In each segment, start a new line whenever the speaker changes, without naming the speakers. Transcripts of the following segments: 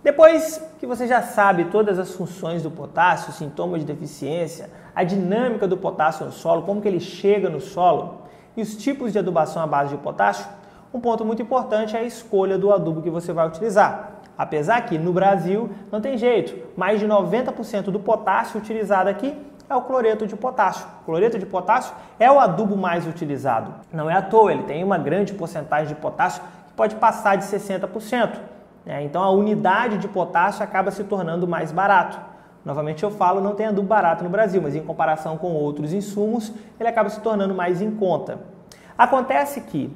Depois que você já sabe todas as funções do potássio, sintomas de deficiência, a dinâmica do potássio no solo, como que ele chega no solo e os tipos de adubação à base de potássio, um ponto muito importante é a escolha do adubo que você vai utilizar. Apesar que no Brasil não tem jeito, mais de 90% do potássio utilizado aqui é o cloreto de potássio. O cloreto de potássio é o adubo mais utilizado. Não é à toa, ele tem uma grande porcentagem de potássio que pode passar de 60%. Então a unidade de potássio acaba se tornando mais barato. Novamente eu falo, não tem adubo barato no Brasil, mas em comparação com outros insumos, ele acaba se tornando mais em conta. Acontece que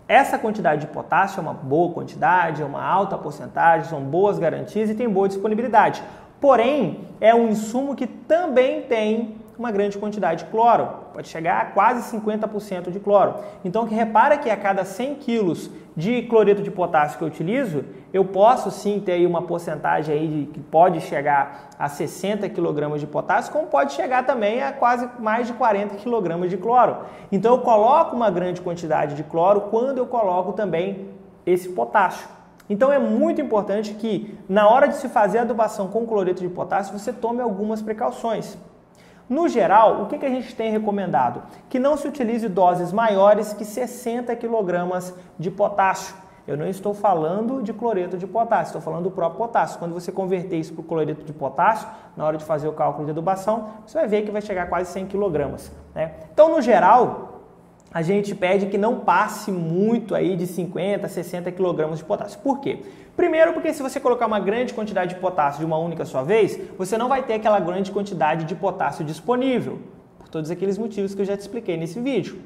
essa quantidade de potássio é uma boa quantidade, é uma alta porcentagem, são boas garantias e tem boa disponibilidade. Porém, é um insumo que também tem uma grande quantidade de cloro, pode chegar a quase 50% de cloro. Então, repara que a cada 100 kg de cloreto de potássio que eu utilizo, eu posso sim ter aí uma porcentagem aí que pode chegar a 60 kg de potássio, como pode chegar também a quase mais de 40 kg de cloro. Então, eu coloco uma grande quantidade de cloro quando eu coloco também esse potássio. Então, é muito importante que na hora de se fazer a adubação com cloreto de potássio, você tome algumas precauções. No geral, o que a gente tem recomendado? Que não se utilize doses maiores que 60 kg de potássio. Eu não estou falando de cloreto de potássio, estou falando do próprio potássio. Quando você converter isso para o cloreto de potássio, na hora de fazer o cálculo de adubação, você vai ver que vai chegar a quase 100 kg. Então, no geral, a gente pede que não passe muito aí de 50 a 60 kg de potássio. Por quê? Primeiro, porque se você colocar uma grande quantidade de potássio de uma única só vez, você não vai ter aquela grande quantidade de potássio disponível, por todos aqueles motivos que eu já te expliquei nesse vídeo.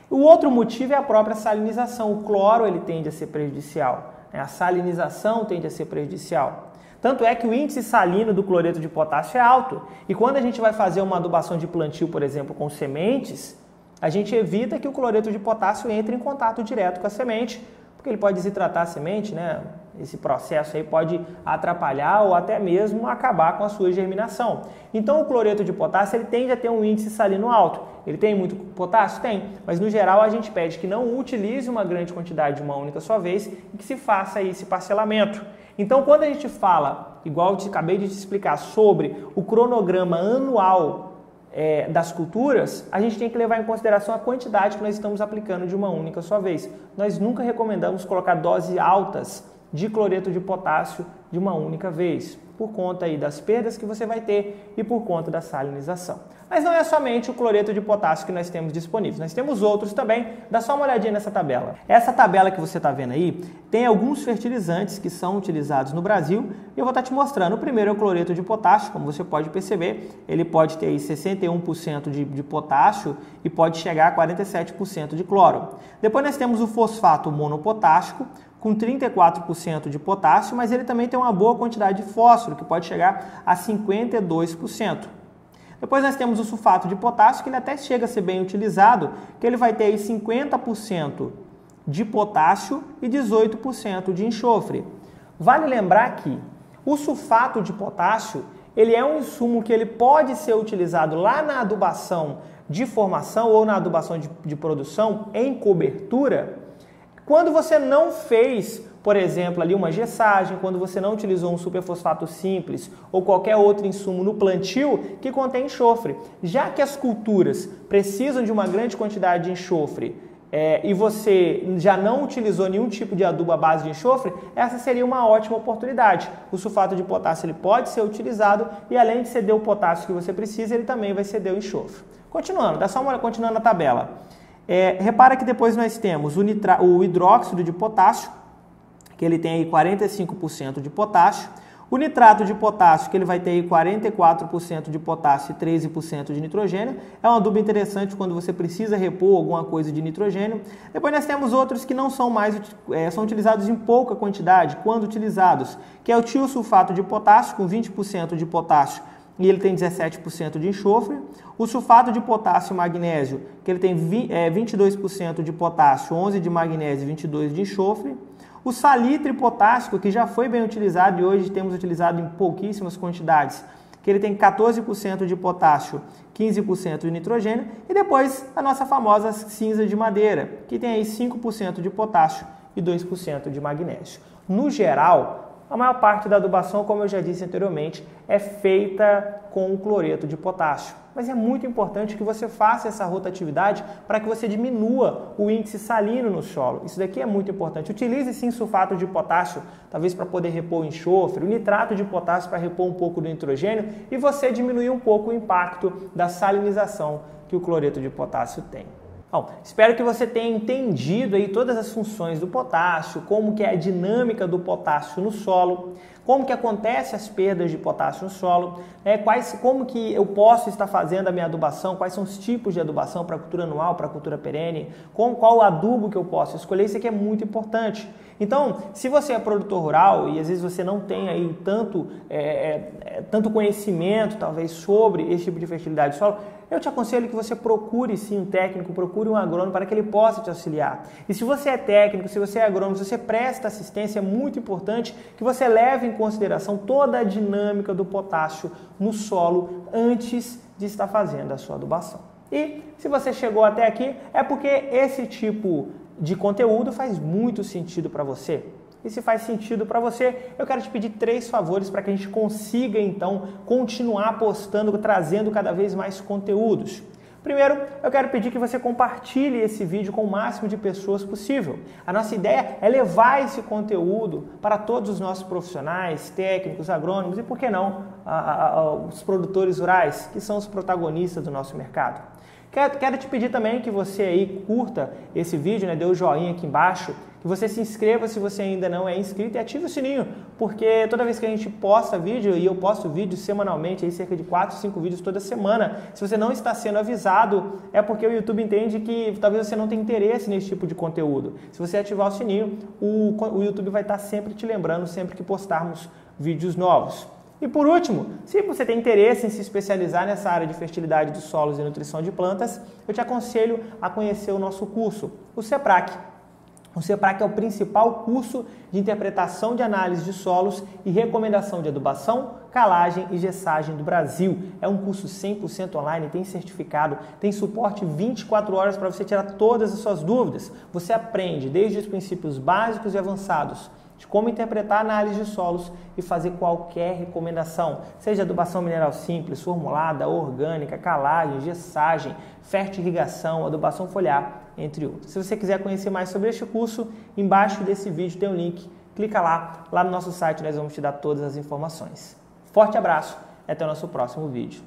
O outro motivo é a própria salinização. O cloro ele tende a ser prejudicial, a salinização tende a ser prejudicial. Tanto é que o índice salino do cloreto de potássio é alto. E quando a gente vai fazer uma adubação de plantio, por exemplo, com sementes, a gente evita que o cloreto de potássio entre em contato direto com a semente, porque ele pode desidratar a semente, Esse processo aí pode atrapalhar ou até mesmo acabar com a sua germinação. Então o cloreto de potássio ele tende a ter um índice salino alto. Ele tem muito potássio? Tem, mas no geral a gente pede que não utilize uma grande quantidade de uma única só vez e que se faça esse parcelamento. Então quando a gente fala, igual eu acabei de te explicar, sobre o cronograma anual das culturas, a gente tem que levar em consideração a quantidade que nós estamos aplicando de uma única só vez. Nós nunca recomendamos colocar doses altas de cloreto de potássio de uma única vez, por conta aí das perdas que você vai ter e por conta da salinização. Mas não é somente o cloreto de potássio que nós temos disponível, nós temos outros também. Dá só uma olhadinha nessa tabela. Essa tabela que você está vendo aí tem alguns fertilizantes que são utilizados no Brasil e eu vou estar te mostrando. O primeiro é o cloreto de potássio, como você pode perceber, ele pode ter aí 61% de potássio e pode chegar a 47% de cloro. Depois nós temos o fosfato monopotássico, com 34% de potássio, mas ele também tem uma boa quantidade de fósforo, que pode chegar a 52%. Depois nós temos o sulfato de potássio, que ele até chega a ser bem utilizado, que ele vai ter aí 50% de potássio e 18% de enxofre. Vale lembrar que o sulfato de potássio, ele é um insumo que ele pode ser utilizado lá na adubação de formação ou na adubação de produção em cobertura, quando você não fez, por exemplo, ali uma gessagem, quando você não utilizou um superfosfato simples ou qualquer outro insumo no plantio que contém enxofre. Já que as culturas precisam de uma grande quantidade de enxofre e você já não utilizou nenhum tipo de adubo à base de enxofre, essa seria uma ótima oportunidade. O sulfato de potássio ele pode ser utilizado e além de ceder o potássio que você precisa, ele também vai ceder o enxofre. Continuando, dá só uma olhada, continuando na tabela. Repara que depois nós temos o hidróxido de potássio, que ele tem aí 45% de potássio, o nitrato de potássio, que ele vai ter aí 44% de potássio e 13% de nitrogênio. É um adubo interessante quando você precisa repor alguma coisa de nitrogênio. Depois nós temos outros que não são mais, são utilizados em pouca quantidade, quando utilizados, que é o tiosulfato de potássio, com 20% de potássio e ele tem 17% de enxofre. O sulfato de potássio e magnésio, que ele tem 22% de potássio, 11% de magnésio e 22% de enxofre. O salitre potássico, que já foi bem utilizado e hoje temos utilizado em pouquíssimas quantidades, que ele tem 14% de potássio, 15% de nitrogênio. E depois a nossa famosa cinza de madeira, que tem aí 5% de potássio e 2% de magnésio. No geral, A maior parte da adubação, como eu já disse anteriormente, é feita com o cloreto de potássio. Mas é muito importante que você faça essa rotatividade para que você diminua o índice salino no solo. Isso daqui é muito importante. Utilize sim sulfato de potássio, talvez para poder repor o enxofre, o nitrato de potássio para repor um pouco do nitrogênio e você diminuir um pouco o impacto da salinização que o cloreto de potássio tem. Bom, espero que você tenha entendido aí todas as funções do potássio, como que é a dinâmica do potássio no solo, como que acontece as perdas de potássio no solo, como que eu posso estar fazendo a minha adubação, quais são os tipos de adubação para a cultura anual, para a cultura perene, qual o adubo que eu posso escolher, isso aqui é muito importante. Então, se você é produtor rural e às vezes você não tem aí tanto conhecimento, talvez, sobre esse tipo de fertilidade do solo, eu te aconselho que você procure sim um técnico, procure um agrônomo para que ele possa te auxiliar. E se você é técnico, se você é agrônomo, se você presta assistência, é muito importante que você leve em consideração toda a dinâmica do potássio no solo antes de estar fazendo a sua adubação. E se você chegou até aqui, é porque esse tipo de conteúdo faz muito sentido para você. E se faz sentido para você, eu quero te pedir 3 favores para que a gente consiga, então, continuar postando, trazendo cada vez mais conteúdos. Primeiro, eu quero pedir que você compartilhe esse vídeo com o máximo de pessoas possível. A nossa ideia é levar esse conteúdo para todos os nossos profissionais, técnicos, agrônomos e, por que não, os produtores rurais, que são os protagonistas do nosso mercado. Quero te pedir também que você aí curta esse vídeo, dê o joinha aqui embaixo, que você se inscreva se você ainda não é inscrito e ative o sininho, porque toda vez que a gente posta vídeo, e eu posto vídeo semanalmente, aí cerca de 4, 5 vídeos toda semana, se você não está sendo avisado, é porque o YouTube entende que talvez você não tenha interesse nesse tipo de conteúdo. Se você ativar o sininho, o YouTube vai estar sempre te lembrando, sempre que postarmos vídeos novos. E por último, se você tem interesse em se especializar nessa área de fertilidade dos solos e nutrição de plantas, eu te aconselho a conhecer o nosso curso, o CEPRAC. O CEPRAC é o principal curso de interpretação de análise de solos e recomendação de adubação, calagem e gessagem do Brasil. É um curso 100% online, tem certificado, tem suporte 24 horas para você tirar todas as suas dúvidas. Você aprende desde os princípios básicos e avançados de como interpretar a análise de solos e fazer qualquer recomendação, seja adubação mineral simples, formulada, orgânica, calagem, gessagem, fertirrigação, adubação foliar, entre outros. Se você quiser conhecer mais sobre este curso, embaixo desse vídeo tem um link, clica lá no nosso site nós vamos te dar todas as informações. Forte abraço e até o nosso próximo vídeo.